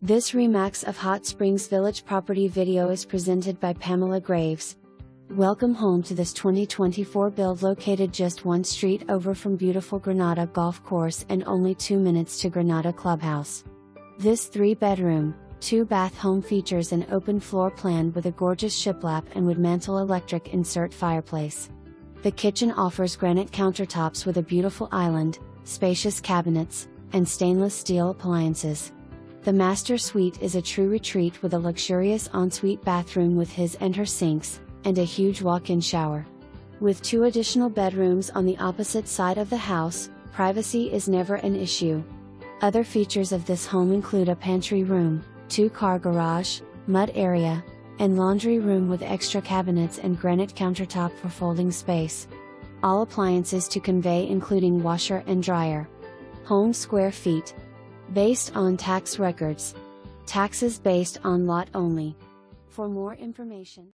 This Remax of Hot Springs Village property video is presented by Pamela Graves. Welcome home to this 2024 build located just one street over from beautiful Granada Golf Course and only 2 minutes to Granada Clubhouse. This 3-bedroom, 2-bath home features an open floor plan with a gorgeous shiplap and wood mantel electric insert fireplace. The kitchen offers granite countertops with a beautiful island, spacious cabinets, and stainless steel appliances. The master suite is a true retreat with a luxurious ensuite bathroom with his and her sinks, and a huge walk-in shower. With 2 additional bedrooms on the opposite side of the house, privacy is never an issue. Other features of this home include a pantry room, 2-car garage, mud area, and laundry room with extra cabinets and granite countertop for folding space. All appliances to convey including washer and dryer. Home square feet. Based on tax records. Taxes based on lot only. For more information.